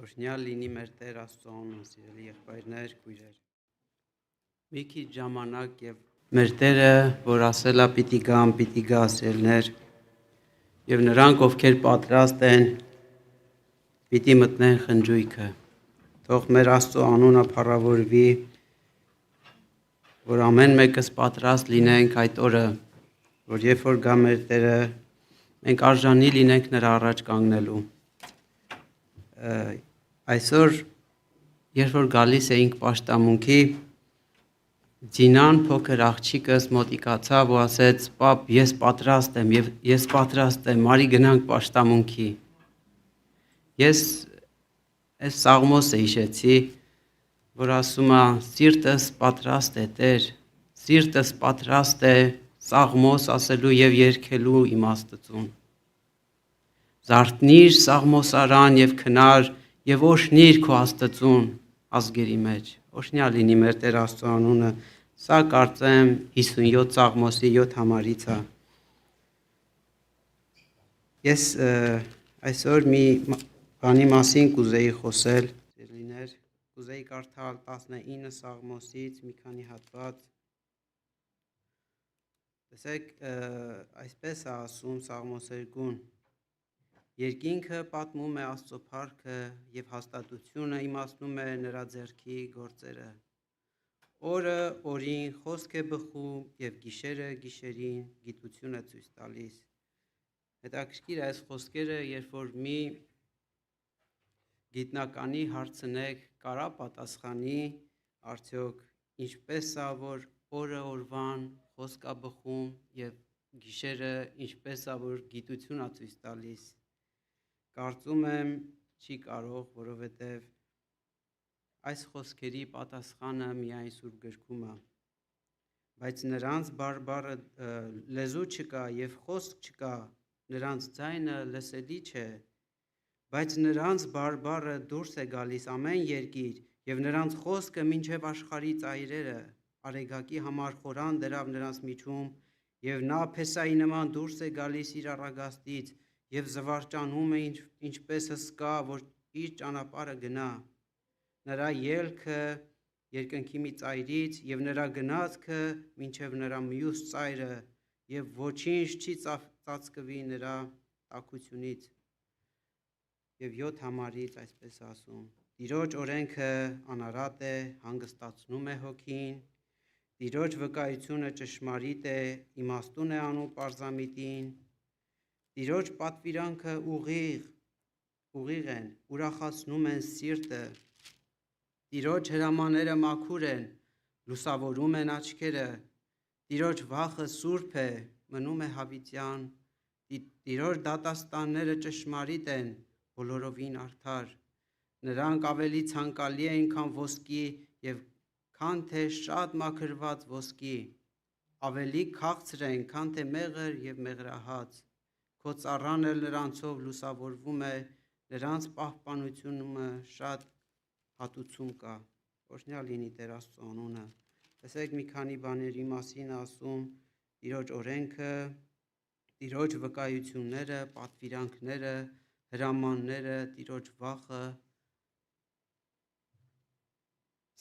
Օրհնյալ լինի մեր Տեր Աստծո անունը, սիրելի եղբայրներ, քույրեր։ Մի քիչ ժամանակ եւ մեր Տերը, որ ասելա պիտի գամ, պիտի գա, սիրելներ, եւ նրանք, ովքեր պատրաստ են, պիտի մտնեն խնջույքը։ Թող մեր Աստծո անունը փառավորվի, որ ամեն մեկս պատրաստ լինենք այդ օրը, որ երբ որ գա մեր Տերը, մենք արժանի լինենք նրա առաջ կանգնելու։ Այսօր, երբ որ գալիս էինք պաշտամունքի, Ձինան փոքր աղջիկս մոտիկացավ ու ասեց. «Պապ, ես պատրաստ եմ եւ ես պատրաստ եմ, արի գնանք պաշտամունքի»։ Ես այս Սաղմոսը հիշեցի, որ ասում է. «Սիրտս պատրաստ է, Տեր, սիրտս պատրաստ է Սաղմոս ասելու եւ երգելու իմաստություն։ Զարթնիր Սաղմոսարան եւ քնար եւ օրհնիր քո Աստծուն ազգերի մեջ»։ Օրհնյալ լինի մեր Տեր Աստծո անունը։ Սա կարծեմ 57 Սաղմոսի 7 համարից է։ Ես այսօր մի բանի մասին կուզեի խոսել, սիրելիներ, կուզեի կարդալ 19 Սաղմոսից մի քանի հատված։ Տեսեք, այսպես է ասում Սաղմոսերգուն. «Երկինքը պատմում է Աստծո փառքը եւ հաստատությունը իմացնում է նրա ձեռքի գործերը։ Օրը օրին խոսք է բխում եւ գիշերը գիշերին գիտություն է ցույց տալիս»։ Հետաքրքիր է այս խոսքերը, երբ որ մի գիտնականի հարցնեք, կարա պատասխանի, արդյոք ինչպես է, որ օրը օրվան խոսք է բխում եւ գիշերը ինչպես է, որ գիտություն է ցույց տալիս։ Կարծում եմ չի կարող, որովհետև այս խոսքերի պատասխանը միայն Սուրբ գրքում է։ Բայց նրանց բարբառը լեզու չկա եւ խոսք չկա, նրանց ձայնը լսելի չէ, բայց նրանց բարբառը դուրս է գալիս ամեն երկիր եւ նրանց խոսքը մինչեւ աշխարհի ծայրերը, արեգակի համար խորան դրավ նրանց միջում եւ նա փեսայի նման դուրս է գալիս իր առագաստից եւ զվարճանում է ինչպես հսկա, որ իր ճանապարհը գնա։ Նրա ելքը երկնքի մի ծայրից եւ նրա գնացքը մինչեւ նրա մյուս ծայրը եւ ոչինչ չի ծածկվի նրա տաքությունից։ Եվ 7 համարից այսպես ասում. Տիրոջ օրենքը անարատ է, հանգստացնում է հոգին, Տիրոջ վկայությունը ճշմարիտ է, իմաստուն է անում պարզամիտին, Տիրոջ պատվիրանքը ուղիղ են, ուրախացնում են սիրտը, Տիրոջ հրամանները մաքուր են, լուսավորում են աչքերը, Տիրոջ վախը սուրբ է, մնում է հավիտյան, Տիրոջ դատաստանները ճշմարիտ են, բոլորովին արդար, նրանք ավելի ցանկալի են, քան ոսկի եւ քան թե շատ մաքրված ոսկի, ավելի քաղցր են, քան թե մեղր եւ մեղրահաց, քո ծառան էլ նրանցով լուսավորվում է, նրանց պահպանությունը շատ հատուցում կա։ Օրհնյալ լինի Տեր Աստծո անունը։ Տեսեք մի քանի բաների մասին ասում Տիրոջ օրենքը, Տիրոջ վկայությունները, պատվիրանքները, հրամանները, Տիրոջ վախը։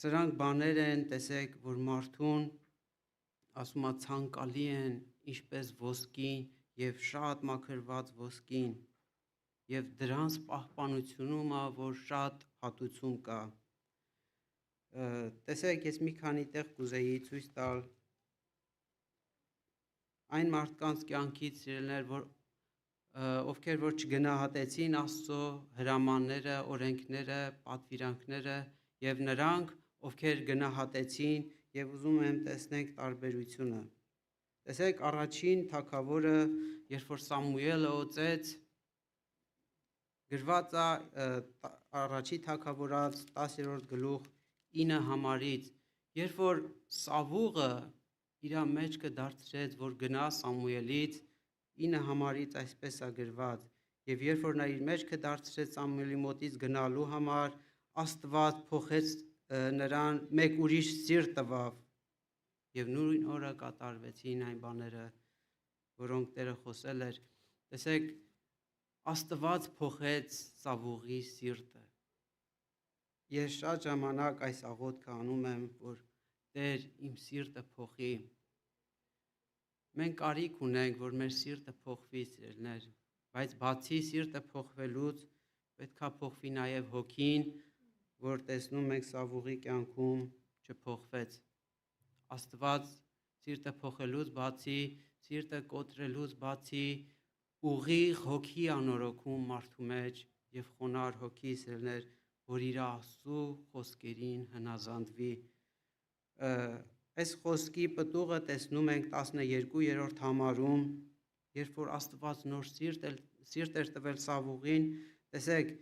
Սրանք բաներ են, տեսեք, որ մարդուն ասում է ցանկալի են, ինչպես ոսկին եւ շատ մաքրված ոսկին, եւ դրանց պահպանությունում է, որ շատ հատուցում կա։ Տեսեք, ես մի քանի տեղ կուզեի ցույց տալ այն մարդկանց կյանքից, սիրելիներ, որ ովքեր որ չգնահատեցին Աստծո հրամանները, օրենքները, պատվիրանքները եւ նրանք, ովքեր գնահատեցին եւ ուզում եմ տեսնենք տարբերությունը։ Տեսեք, առաջին թագավորը, երբ որ Սամուելը օծեց, գրված է առաջի թագավորաց 10-րդ գլուխ 9 համարից, երբ որ Սավուղը իր մեջքը դարձրեց, որ գնա Սամուելից 9 համարից այսպես է գրված. եւ երբ որ նա իր մեջքը դարձրեց Սամուելի մոտից գնալու համար, Աստված փոխեց նրան մեկ ուրիշ սիրտ տվավ եւ նույն օրը կատարվեցին այն բաները, որոնք Տերը խոսել էր։ Տեսեք, Աստված փոխեց Սավուղի սիրտը Ես շատ ժամանակ այս աղոթքը անում եմ, որ Տեր իմ սիրտը փոխի։ Մենք կարիք ունենք, որ մեր սիրտը փոխվի, սիրելիներ, բայց բացի սիրտը փոխվելուց պետք է փոխվի նաև հոգին, որ տեսնում ենք Սավուղի կյանքում չփոխվեց։ Աստված սիրտը փոխելուց բացի, սիրտը կոտրելուց բացի ուղիղ հոգի անորոգում մարդու մեջ եւ խոնար հոգի, սիրելիներ, որ իր Աստծո խոսքերին հնազանդվի։ Այս խոսքի պտուղը տեսնում ենք 12-րդ համարում, երբ որ Աստված նոր սիրտ էր տվել Սավուղին, տեսեք,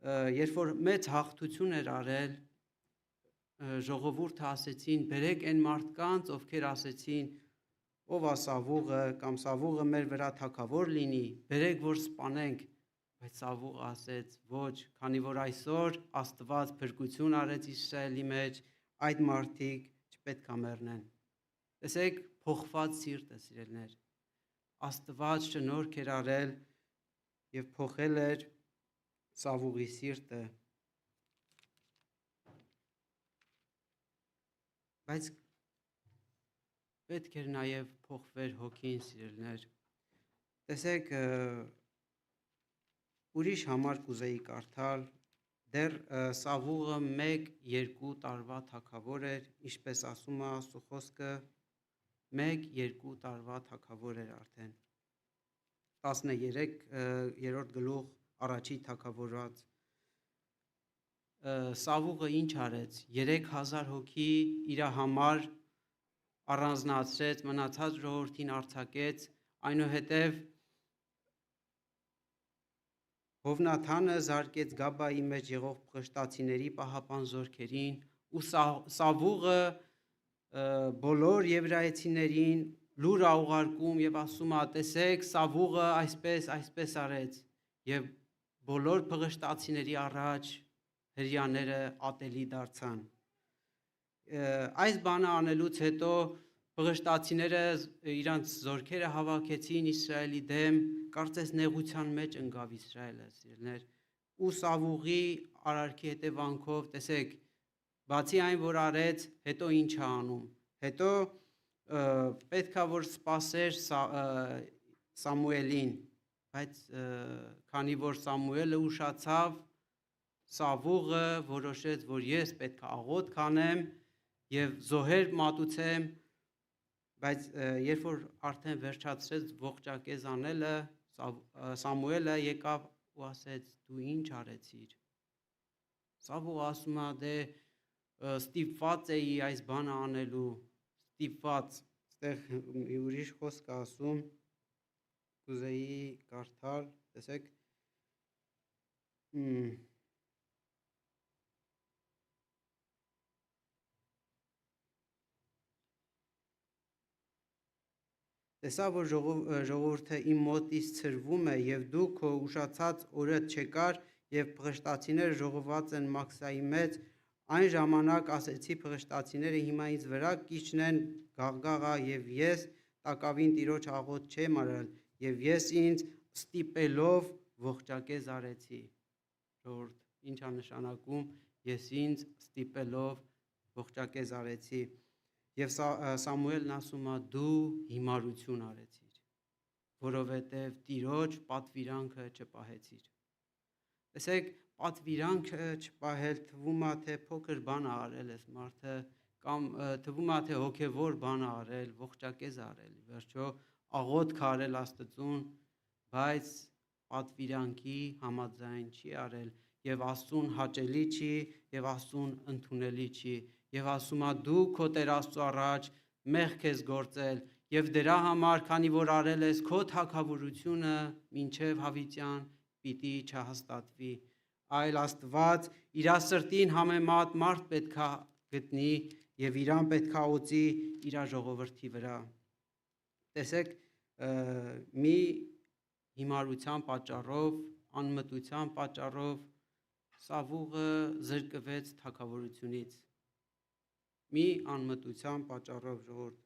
երբ որ մեծ հաղթություն էր արել, ժողովուրդը ասեցին, բերեք այն մարդկանց, ովքեր ասեցին, ով է Սավուղը, կամ Սավուղը մեր վրա թագավոր լինի, բերեք որ սպանենք, բայց Սավուղը ասեց, ոչ, քանի որ այսօր Աստված փրկություն արեց Իսրայելի մեջ, այդ մարդիկ չպետք է մեռնեն։ Տեսեք, փոխված սիրտը, սիրելիներ, Աստված շնորհք էր արել եւ փոխել էր Սավուղի սիրտը, բայց պետք էր նաև փոխվեր հոգին, սիրելիներ։ Տեսեք, ուրիշ համար կուզեի կարդալ, դեռ Սավուղը 1-2 տարվա թագավոր էր, ինչպես ասում է Աստծո խոսքը, 1-2 տարվա թագավոր էր արդեն։ 13-րդ գլուխ առաջի թագավորած։ Սավուղը ինչ արեց, 3000 հոգի իր համար առանձնացրեց, մնացած ժողովրդին արձակեց, այնուհետև Հովնաթանը զարկեց Գաբայի մեջ եղող փղշտացիների պահապան զորքերին ու Սավուղը բոլոր եվրայեցիներին լուր ուղարկում եւ ասում է, տեսեք, Սավուղը այսպես արեց եւ բոլոր փղշտացիների առաջ հրյաները ատելի դարձան։ Այս բանը անելուց հետո փղշտացիները իրանց զորքերը հավաքեցին Իսրայելի դեմ, կարծես նեղության մեջ ընկավ Իսրայելը, սիրելիներ, ու Սավուղի արարքի հետևանքով, տեսեք, բացի այն, որ արեց, հետո ինչ է անում, հետո պետքա որ սպասեր Սամուելին, բայց քանի որ Սամուելը ուշացավ, Սավուղը որոշեց, որ ես պետք է աղոթք անեմ եւ զոհեր մատուցեմ, բայց երբ որ արդեն վերջացրեց ողջակեզ անելը, Սամուելը եկավ ու ասեց, դու ինչ արեցիր։ Սավուղը ասում է, դե ստիպված էի այս բանը անելու, ստիպված, այստեղ մի ուրիշ խոսք ասում, կուզեի կարդալ, տեսեք, տեսա, որ ժողովուրդը իմ մոտից ցրվում է եւ դու քո ուշացած օրդ չեկար եւ փղշտացիները ժողոված են Մաքսայի մեջ, այն ժամանակ ասեցի փղշտացիները հիմա ինձ վրա կիջնեն Գաղգաղա եւ ես տակավին Տիրոջ աղոթ չեմ արել եւ ես ինձ ստիպելով ողջակեզ արեցի։ Ժողովուրդ, ինչ է նշանակում, ես ինձ ստիպելով ողջակեզ արեցի։ Եվ Սամուելն ասում է, դու հիմարություն արեցիր, որովհետև Տիրոջ պատվիրանքը չպահեցիր։ Տեսեք, պատվիրանքը չպահել թվում է, թե փոքր բան արել ես մարդը, կամ թվում է, թե հոգևոր բան արել, ողջակեզ արել, վերջո աղոթք արել Աստծուն, բայց պատվիրանքի համաձայն չի արել, եւ Աստծուն հաճելի չի, եւ Աստծուն ընդունելի չի, եւ ասում է դու քո Տեր Աստծո առաջ մեղք ես գործել, եւ դրա համար, քանի որ արել ես քո թագավորությունը մինչև հավիտյան պիտի չհաստատվի, այլ Աստված իր սրտին համեմատ մարդ պետքա գտնի եւ իրան պետքա օծի իր ժողովրդի վրա։ Տեսեք, մի հիմարության պատճառով, անմտության պատճառով Սավուղը զրկվեց թագավորությունից։ Մի անմտության պատճառով, ժողովուրդ,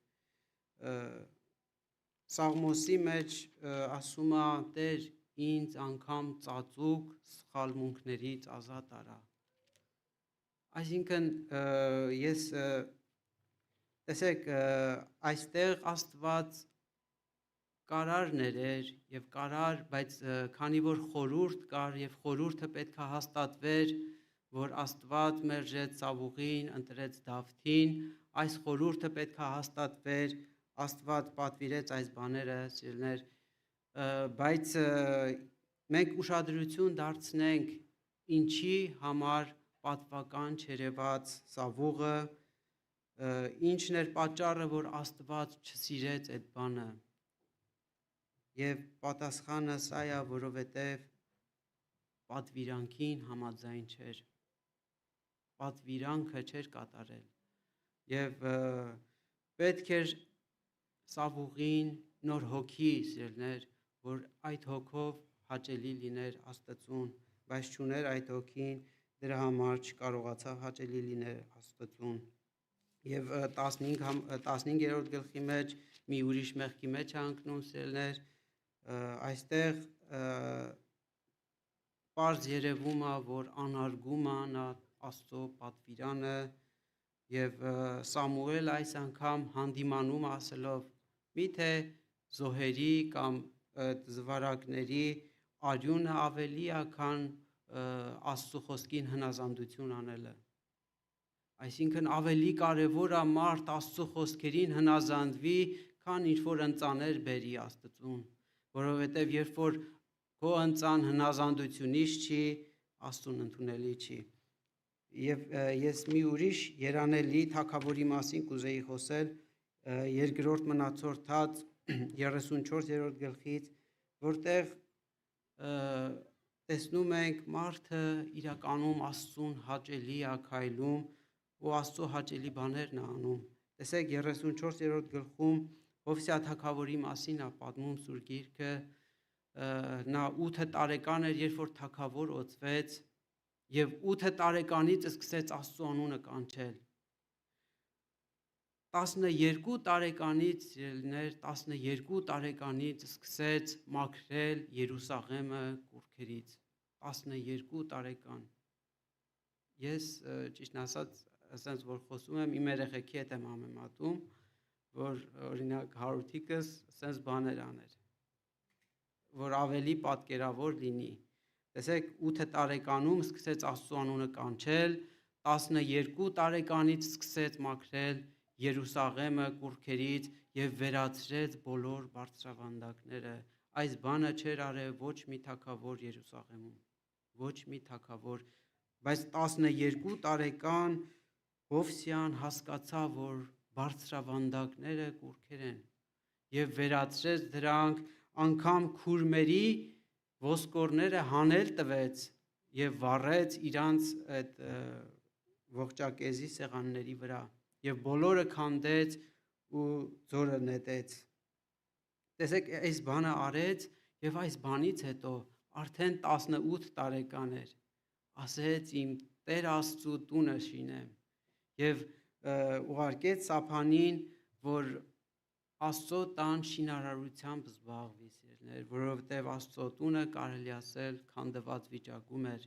Սաղմոսի մեջ ասում է, Տեր ինձ անգամ ծածուկ սխալմունքներից ազատ արա։ Այսինքն ես տեսեք այստեղ Աստված կարար ներեր եւ կարար, բայց քանի որ խորհուրդ կար եւ խորհուրդը պետք է հաստատվեր, որ Աստված մերժեց Սավուղին, ընտրեց Դավթին, այս խորհուրդը պետք է հաստատվեր, Աստված պատվիրեց այս բաները, սիրելիներ, բայց մենք ուշադրություն դարձնենք ինչի համար պատվական չերևաց Սավուղը, ինչն էր պատճառը, որ Աստված չսիրեց այդ բանը։ Եվ պատասխանը սա է, որովհետև պատվիրանքին համաձայն չէր, պատվիրանքը չէր կատարել եւ պետք էր Սավուղին նոր հոգի սիրելիներ, որ այդ հոգով հաճելի լիներ Աստծուն, բայց չուներ այդ հոգին, դրա համար չկարողացավ հաճելի լինել Աստծուն։ Եվ 15-րդ գլխի մեջ մի ուրիշ մեղքի մեջ է ընկնում սիրելիներ, այստեղ պարզ երևում է, որ անարգում է նա Աստծո պատվիրանը եւ Սամուել այս անգամ հանդիմանում ասելով միթե զոհերի կամ զվարակների արյունը ավելի է, քան Աստծո խոսքին հնազանդություն անելը։ Այսինքն ավելի կարևոր է մարդ Աստծո խոսքերին հնազանդվի, քան ինչ որ ընծաներ բերի Աստծուն, որովհետև երբ որ քո ընծան հնազանդությունից չի, Աստծուն ընդունելի չի։ Եվ ես մի ուրիշ երանելի թագավորի մասին կուզեի խոսել, երկրորդ մնացորդած 34-րդ գլխից, որտեղ տեսնում ենք մարդը իրականում Աստծուն հաճելի է քայլում ու Աստծո հաճելի բաներն է անում։ Տեսեք 34-րդ գլխում Հովսեա թագավորի մասին է պատմում Սուրբ Գիրքը, նա 8 տարեկան էր, երբ որ թագավոր օծվեց եւ 8 տարեկանից սկսեց Աստծո անունը կանչել։ 12 տարեկանից, սիրելիներ, 12 տարեկանից սկսեց մաքրել Երուսաղեմը կուռքերից, 12 տարեկան։ Ես ճիշտն ասած, ասենց որ խոսում եմ, իմ երեխեքի հետ եմ համեմատում, որ օրինակ հարութիկս ասենց բաներ աներ, որ ավելի պատկերավոր լինի։ Տեսեք, 8 տարեկանում սկսեց Աստծո անունը կանչել, 12 տարեկանից սկսեց մաքրել Երուսաղեմը կուռքերից եւ վերացրեց բոլոր բարձրավանդակները։ Այս բանը չէր արել ոչ մի թագավոր Երուսաղեմում, ոչ մի թագավոր, բայց 12 տարեկան Հովսեան հասկացավ, որ բարձրավանդակները կուռքեր են եւ վերացրեց դրանք, անգամ քուրմերի ոսկորները հանել տվեց եւ վառեց իրանց այդ ողջակեզի սեղանների վրա եւ բոլորը քանդեց ու ձորը նետեց։ Տեսեք, այս բանը արեց եւ այս բանից հետո արդեն 18 տարեկան էր, ասեց իմ Տեր Աստծու տունը շինեմ եւ ուղարկեց Սափանին, որ Աստծո տան շինարարությամբ զբաղվի, սիրելիներ, որովհետեւ Աստծո տունը կարելի ասել քանդված վիճակում էր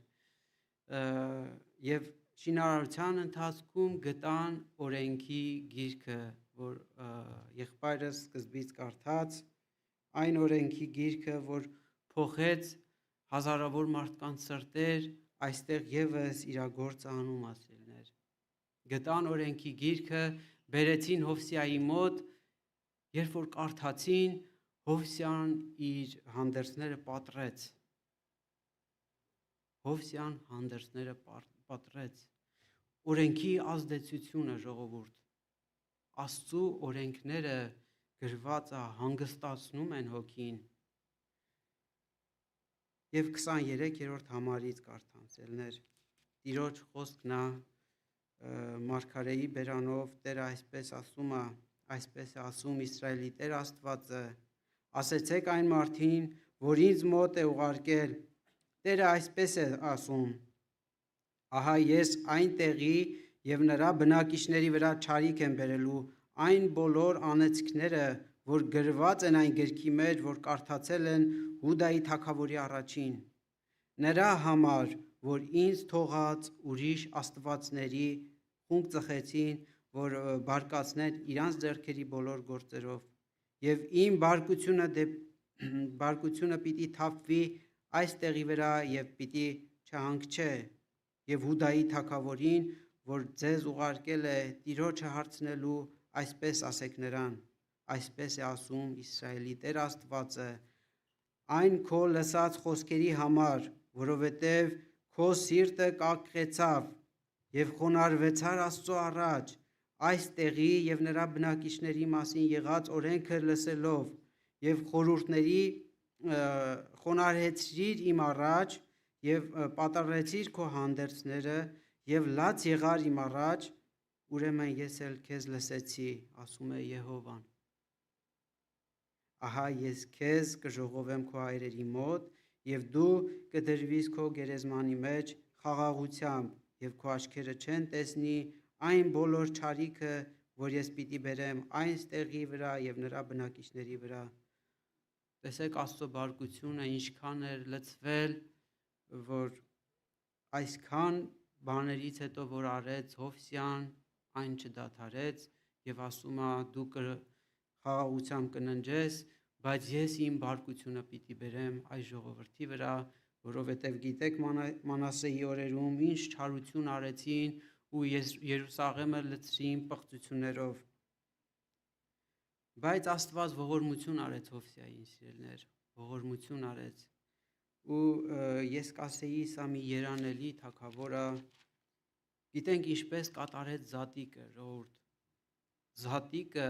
եւ շինարարության ընթացքում գտան օրենքի գիրքը, որ եղբայրս սկզբից կարդաց, այն օրենքի գիրքը, որ փոխեց հազարավոր մարդկանց սրտեր, այստեղ եւս իրագործը անում ասելներ։ Գտան օրենքի գիրքը, բերեցին Հովսեայի մոտ, երբ որ կարդացին, Հովսեան իր հանդերձները պատռեց։ Հովսեան հանդերձները պատռեց։ Օրենքի ազդեցությունը, ժողովուրդ, Աստծու օրենքները գրված է, հանգստացնում են հոգին։ Եվ 23-րդ համարից կարդանցելներ, Տիրոջ խոսքն է, Մարգարեի բերանով Տերը այսպես ասում է, այսպես է ասում Իսրայելի Տեր Աստվածը, ասեցեք այն մարդին, որ ինձ մոտ է ուղարկել, Տերը այսպես է ասում, ահա ես այն տեղի եւ նրա բնակիչների վրա չարիք եմ բերելու այն բոլոր անեծքները, որ գրված են այն գրքի մեջ, որ կարդացել են Հուդայի թագավորի առաջին, նրա համար, որ ինձ թողած ուրիշ աստվածների խունկ ծխեցին, որ բարկացնեն իրանց ձեռքերի բոլոր գործերով, եւ իմ բարկությունը պիտի թափվի այս տեղի վրա եւ պիտի չհանգչե, եւ Հուդայի թագավորին, որ ձեզ ուղարկել է Տիրոջը հարցնելու, այսպես ասեք նրան, այսպես է ասում Իսրայելի Տեր Աստվածը, այն քո լսած խոսքերի համար, որովհետև քո սիրտը կակղեցավ եւ խոնարհվեցար Աստծո առաջ, այս տեղի եւ նրա բնակիչների մասին եղած օրենքը լսելով եւ խորհուրդների խոնարհեցրիր իմ առաջ եւ պատառեցիր քո հանդերձները եւ լաց եղար իմ առաջ, ուրեմն ես էլ քեզ լսեցի, ասում է Եհովան։ Ահա ես քեզ կժողովեմ քո հայրերի մոտ եւ դու կդրվիս քո գերեզմանի մեջ խաղաղությամբ եւ քո աչքերը չեն տեսնի այն բոլոր չարիքը, որ ես պիտի բերեմ այն տեղի վրա եւ նրա բնակիչների վրա։ Տեսեք Աստծո բարկությունը ինչքան էր լցվել, որ այսքան բաներից հետո որ արեց Հովսյան, այն չդադարեց եւ ասում է դու խաղաղությամբ կննջես, բայց ես իմ բարկությունը պիտի բերեմ այս ժողովրդի վրա, որովհետև գիտեք Մանասեի օրերում ինչ չարություն արեցին ու Երուսաղեմը լցրին պղծություններով։ Բայց Աստված ողորմություն արեց Հովսեային, սիրելիներ, ողորմություն արեց։ Ու ես կասեի սա մի երանելի թագավորը, գիտենք ինչպես կատարեց Զատիկը, ժողովուրդ։ Զատիկը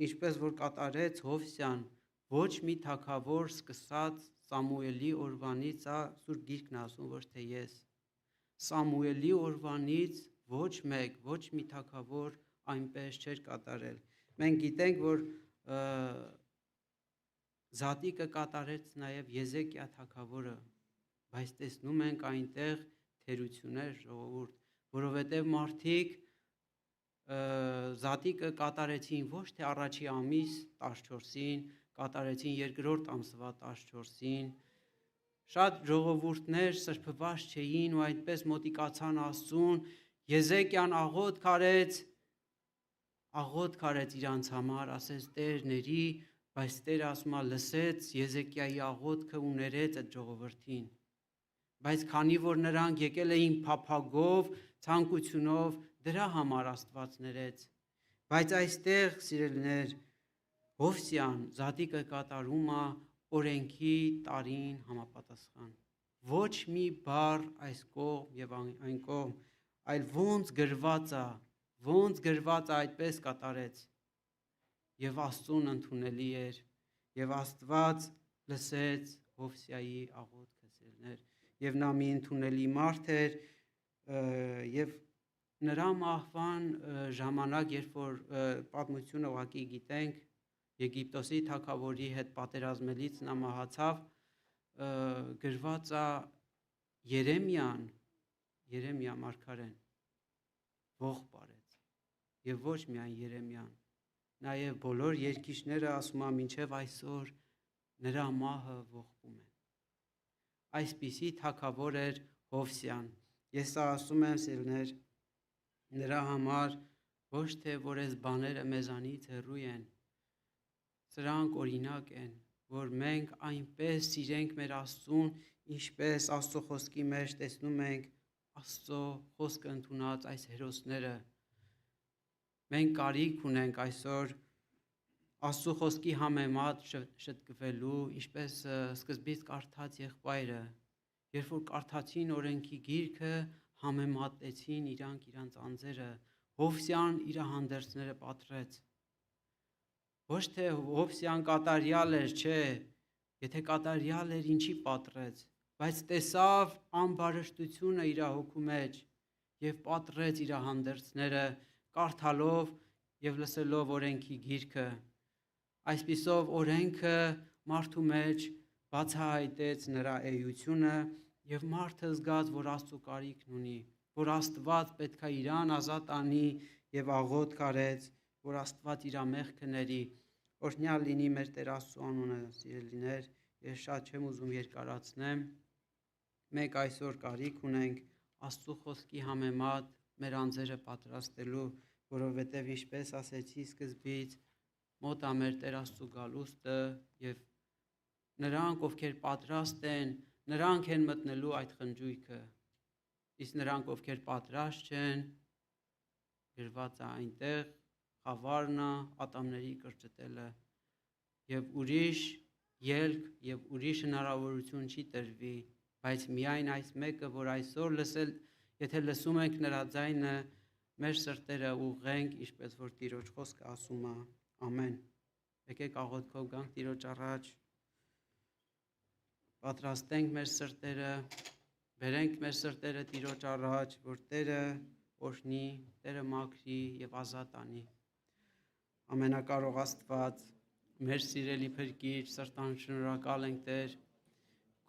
ինչպես որ կատարեց Հովսյան, ոչ մի թագավոր սկսած Սամուելի օրվանից, Սուրբ Գիրքն ասում, ոչ թե ես, Սամուելի օրվանից ոչ մեկ, ոչ մի թագավոր այնպես չէր կատարել։ Մենք գիտենք, որ Զատիկը կատարեց նաև Եզեկիա թագավորը, բայց տեսնում ենք այնտեղ թերություններ, ժողովուրդ, որովհետև մարդիկ Զատիկը կատարեցին ոչ թե առաջի ամիս 14-ին, կատարեցին երկրորդ ամսվա 14-ին, շատ ժողովուրդներ սրբված չէին ու այդպես մոտիկացան Աստծուն, Եզեկիան աղոթք արեց իրանց համար, ասեց Տեր ների, բայց Տերը ասում է լսեց Եզեկիայի աղոթքը ու ներեց այդ ժողովրդին։ Բայց քանի որ նրանք եկել էին փափագով, ցանկությունով, դրա համար Աստված ներեց։ Բայց այստեղ, սիրելիներ, Հովսյան Զատիկը կատարում է օրենքի տարին համապատասխան։ Ոչ մի բառ այս կողմ եւ այն կողմ, այլ ոնց գրված է այդպես կատարեց։ Եվ Աստծուն ընդունելի էր, եւ Աստված լսեց Հովսեայի աղոթքը, սիրելիներ, եւ նա մի ընդունելի մարդ էր, եւ նրա մահվան ժամանակ, երբ որ պատմությունը ուղղակի գիտենք, Եգիպտոսի թագավորի հետ պատերազմելից նա մահացավ, գրված է Երեմիա մարգարեն ողջ բարեց եւ ոչ միայն Երեմիան, նաեւ բոլոր երկիչները ասում են մինչեւ այսօր նրա մահը ողբում են։ Այսպիսի թագավոր էր Հովսյան։ Ես ասում եմ, սիրելիներ, նրա համար ոչ թե որ այս բաները մեզանից հեռու են, սրանք օրինակ են, որ մենք այնպես սիրենք մեր Աստծուն, ինչպես Աստծո խոսքի մեջ տեսնում ենք Աստծո խոսքը ընդունած այս հերոսները։ Մենք կարիք ունենք այսօր Աստծո խոսքի համեմատ շտկվելու, ինչպես սկզբից կարդաց եղբայրը, երբ որ կարդացին օրենքի գիրքը, համեմատեցին իրանց անձերը, Հովսյան իր հանդերձները պատռեց։ Ոչ թե Հովսյան կատարյալ էր, չէ, եթե կատարյալ էր, ինչի պատռեց, բայց տեսավ ամբարշտությունը իր հոգու մեջ եւ պատռեց իր հանդերձները, կարդալով եւ լսելով օրենքի գիրքը։ Այսպիսով օրենքը մարդու մեջ բացահայտեց նրա էությունը եւ մարդը զգաց, որ Աստծո կարիքն ունի, որ Աստված պետք է իրան ազատ անի եւ աղոթք արեց, որ Աստված իր մեղքը ների։ Օրհնյալ լինի մեր Տեր Աստծո անունը, սիրելիներ, ես շատ չեմ ուզում երկարացնեմ, Մենք այսօր կարիք ունենք Աստծո խոսքի համեմատ մեր անձերը պատրաստելու, որովհետև ինչպես ասեցի սկզբից, մոտ է մեր Տեր Աստծո գալուստը եւ նրանք, ովքեր պատրաստ են, նրանք են մտնելու այդ խնջույքը։ Իսկ նրանք, ովքեր պատրաստ չեն, գրված է այնտեղ խավարն է, ատամների կրճտելը եւ ուրիշ ելք եւ ուրիշ հնարավորություն չի տրվի, բայց միայն այս մեկը, որ այսօր լսել, եթե լսում ենք նրա ձայնը, մեր սրտերը ուղղենք, ինչպես որ Տիրոջ խոսքը ասում է։ Ամեն։ Եկեք աղոթքով գանք Տիրոջ առաջ, պատրաստենք մեր սրտերը, բերենք մեր սրտերը Տիրոջ առաջ, որ Տերը օրհնի, Տերը մաքրի եւ ազատ անի։ Ամենակարող Աստված, մեր սիրելի Փրկիչ, սրտան շնորհակալ ենք Տեր,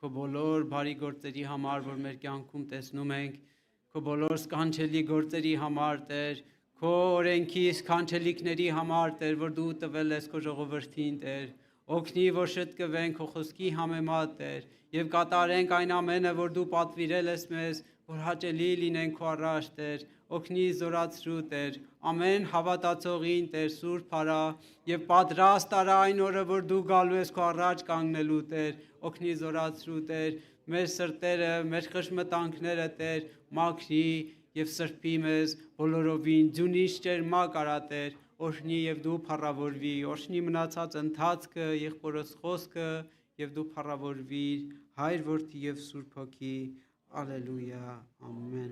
քո բոլոր բարի գործերի համար, որ մեր կյանքում տեսնում ենք, քո բոլոր սքանչելի գործերի համար, Տեր, քո օրենքի սքանչելիքների համար, Տեր, որ դու տվել ես քո ժողովրդին, Տեր, օգնի, որ շտկվենք քո խոսքի համեմատ, Տեր, եւ կատարենք այն ամենը, որ դու պատվիրել ես մեզ, որ հաճելի լինենք քո առաջ, Տեր, օգնի զորացրու, Տեր, ամեն հավատացողին, Տեր, սուրբ արա եւ պատրաստ արա այն օրը, որ դու գալու ես քո առաջ կանգնելու, Տեր, օգնի զորացրու, Տեր, մեր սրտերը, մեր խշմտանքները, Տեր, մաքրի եւ սրբի մեզ բոլորովին, ձյունից ճերմակ արա, Տեր, օրհնի եւ դու փառավորվի, օրհնի մնացած ընթացքը, եղբորս խոսքը եւ դու փառավորվիր, Հայր, Որդի եւ Սուրբ Հոգի, Ալելույա, ամեն։